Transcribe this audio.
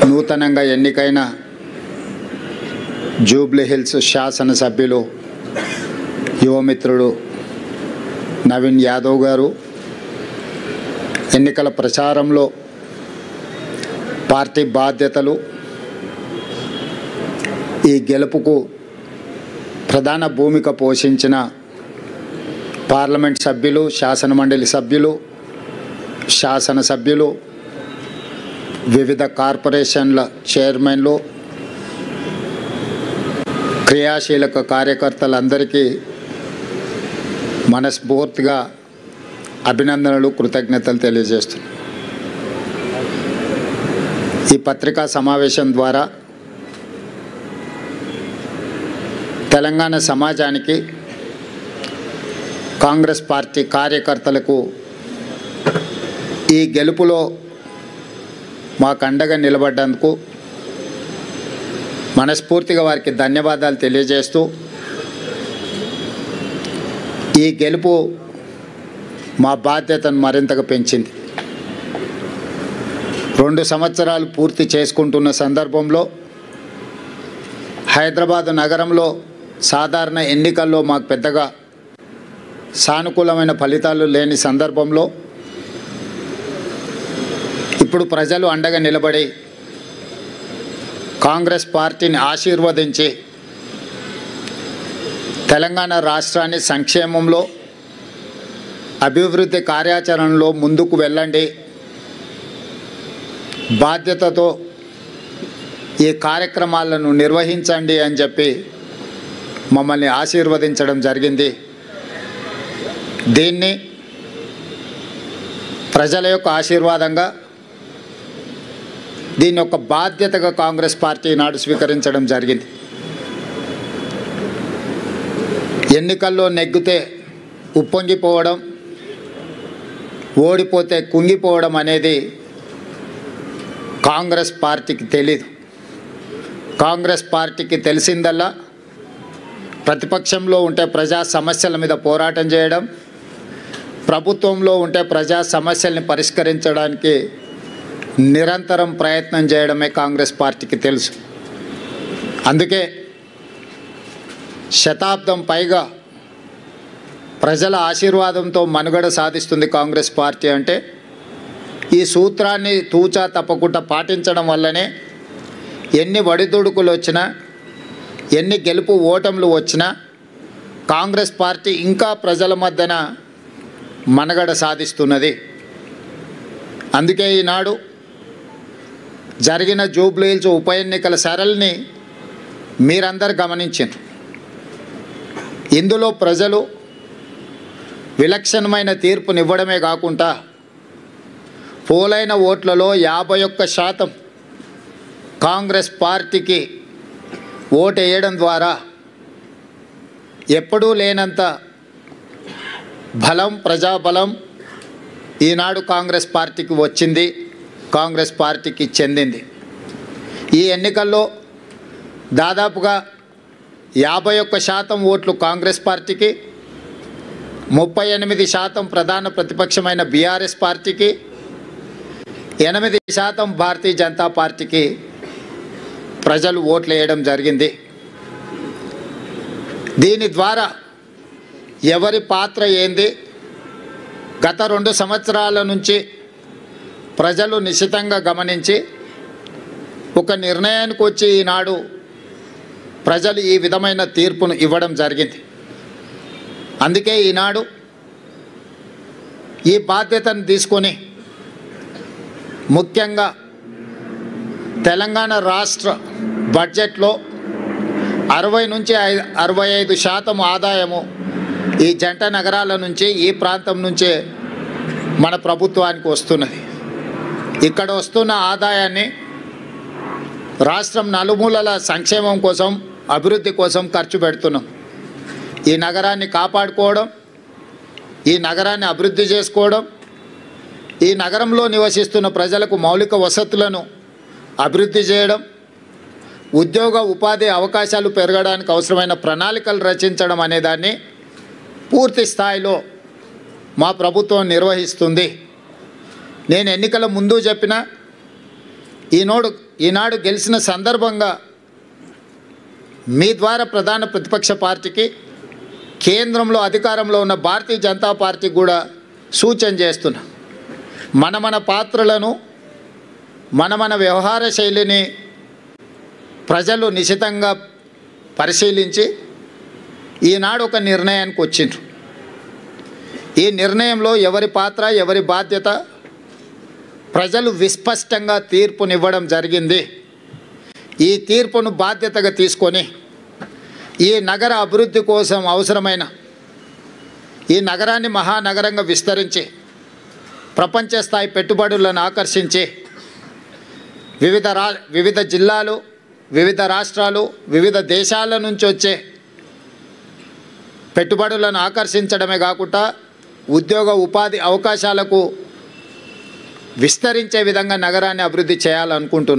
నూతనంగా ఎన్నికైన Jubilee hills శాసనసభ్యులు యువమిత్రుడు నవీన్ యాదవ్ గారు ఎన్నికల ప్రచారంలో పార్టీ బాధ్యతలు, ఈ గెలుపుకు ప్రధాన భూమిక పోషించిన పార్లమెంట్ సభ్యులు, శాసనమండలి సభ్యులు, శాసనసభ్యులు, వివిధ కార్పొరేషన్ల చైర్మన్లు, క్రియాశీలక కార్యకర్తలందరికీ మనస్ఫూర్తిగా అభినందనలు, కృతజ్ఞతలు తెలియజేస్తున్నాను. ఈ పత్రికా సమావేశం ద్వారా తెలంగాణ సమాజానికి, కాంగ్రెస్ పార్టీ కార్యకర్తలకు ఈ గెలుపులో మాకు అండగా నిలబడ్డందుకు మనస్ఫూర్తిగా వారికి ధన్యవాదాలు తెలియజేస్తూ, ఈ గెలుపు మా బాధ్యతను మరింతగా పెంచింది. 2 సంవత్సరాలు పూర్తి చేసుకుంటున్న సందర్భంలో హైదరాబాద్ నగరంలో సాధారణ ఎన్నికల్లో మాకు పెద్దగా సానుకూలమైన ఫలితాలు లేని సందర్భంలో ఇప్పుడు ప్రజలు అండగా నిలబడి కాంగ్రెస్ పార్టీని ఆశీర్వదించి తెలంగాణ రాష్ట్రాన్ని సంక్షేమంలో, అభివృద్ధి కార్యాచరణలో ముందుకు వెళ్ళండి, బాధ్యతతో ఈ కార్యక్రమాలను నిర్వహించండి అని చెప్పి మమ్మల్ని ఆశీర్వదించడం జరిగింది. దీన్ని ప్రజల యొక్క ఆశీర్వాదంగా, దీని యొక్క బాధ్యతగా కాంగ్రెస్ పార్టీ నాడు స్వీకరించడం జరిగింది. ఎన్నికల్లో నెగ్గితే ఉప్పొంగిపోవడం, ఓడిపోతే కుంగిపోవడం అనేది కాంగ్రెస్ పార్టీకి తెలీదు. కాంగ్రెస్ పార్టీకి తెలిసిందల్లా ప్రతిపక్షంలో ఉంటే ప్రజా సమస్యల మీద పోరాటం చేయడం, ప్రభుత్వంలో ఉంటే ప్రజా సమస్యల్ని పరిష్కరించడానికి నిరంతరం ప్రయత్నం చేయడమే కాంగ్రెస్ పార్టీకి తెలుసు. అందుకే శతాబ్దం పైగా ప్రజల ఆశీర్వాదంతో మనుగడ సాధిస్తుంది కాంగ్రెస్ పార్టీ. అంటే ఈ సూత్రాన్ని తూచా తప్పకుండా పాటించడం వల్లనే ఎన్ని ఒడిదుడుకులు వచ్చినా, ఎన్ని గెలుపు ఓటములు వచ్చినా కాంగ్రెస్ పార్టీ ఇంకా ప్రజల మధ్యన మనుగడ సాధిస్తున్నది. అందుకే ఈనాడు జరిగిన జూబ్లీ హిల్స్ ఉప ఎన్నికల సరళిని మీరందరూ గమనించారు. ఇందులో ప్రజలు విలక్షణమైన తీర్పునివ్వడమే కాకుండా పోలైన ఓట్లలో 51% కాంగ్రెస్ పార్టీకి ఓటు వేయడం ద్వారా ఎప్పుడూ లేనంత బలం, ప్రజాబలం ఈనాడు కాంగ్రెస్ పార్టీకి వచ్చింది, కాంగ్రెస్ పార్టీకి చెందింది. ఈ ఎన్నికల్లో దాదాపుగా 51% ఓట్లు కాంగ్రెస్ పార్టీకి, 38% ప్రధాన ప్రతిపక్షమైన బీఆర్ఎస్ పార్టీకి, 8% భారతీయ జనతా పార్టీకి ప్రజలు ఓట్లు వేయడం జరిగింది. దీని ద్వారా ఎవరి పాత్ర ఏంది, గత 2 సంవత్సరాల నుంచి ప్రజలు నిశితంగా గమనించి ఒక నిర్ణయానికి వచ్చి ఈనాడు ప్రజలు ఈ విధమైన తీర్పును ఇవ్వడం జరిగింది. అందుకే ఈనాడు ఈ బాధ్యతను తీసుకొని ముఖ్యంగా తెలంగాణ రాష్ట్ర బడ్జెట్లో 60 నుంచి 65% ఆదాయము ఈ జంట నగరాల నుంచి, ఈ ప్రాంతం నుంచే మన ప్రభుత్వానికి వస్తున్నది. ఇక్కడ వస్తున్న ఆదాయాన్ని రాష్ట్రం నలుమూలల సంక్షేమం కోసం, అభివృద్ధి కోసం ఖర్చు పెడుతున్నాం. ఈ నగరాన్ని కాపాడుకోవడం, ఈ నగరాన్ని అభివృద్ధి చేసుకోవడం, ఈ నగరంలో నివసిస్తున్న ప్రజలకు మౌలిక వసతులను అభివృద్ధి చేయడం, ఉద్యోగ ఉపాధి అవకాశాలు పెరగడానికి అవసరమైన ప్రణాళికలు రచించడం అనే దాన్ని పూర్తి స్థాయిలో మా ప్రభుత్వం నిర్వహిస్తుంది. నేను ఎన్నికల ముందు చెప్పిన ఈనాడు గెలిచిన సందర్భంగా మీ ద్వారా ప్రధాన ప్రతిపక్ష పార్టీకి, కేంద్రంలో అధికారంలో ఉన్న భారతీయ జనతా పార్టీకి కూడా సూచన చేస్తున్నా. మన పాత్రలను, మన వ్యవహార శైలిని ప్రజలు నిశితంగా పరిశీలించి ఈనాడు ఒక నిర్ణయానికి వచ్చిండ్రు. ఈ నిర్ణయంలో ఎవరి పాత్ర, ఎవరి బాధ్యత ప్రజలు విస్పష్టంగా తీర్పునివ్వడం జరిగింది. ఈ తీర్పును బాధ్యతగా తీసుకొని ఈ నగర అభివృద్ధి కోసం అవసరమైన ఈ నగరాన్ని మహానగరంగా విస్తరించి ప్రపంచ స్థాయి పెట్టుబడులను ఆకర్షించి వివిధ జిల్లాలు, వివిధ రాష్ట్రాలు, వివిధ దేశాల నుంచి వచ్చే పెట్టుబడులను ఆకర్షించడమే కాకుండా ఉద్యోగ ఉపాధి అవకాశాలకు విస్తరించే విధంగా నగరాన్ని అభివృద్ధి చేయాలనుకుంటున్నాను.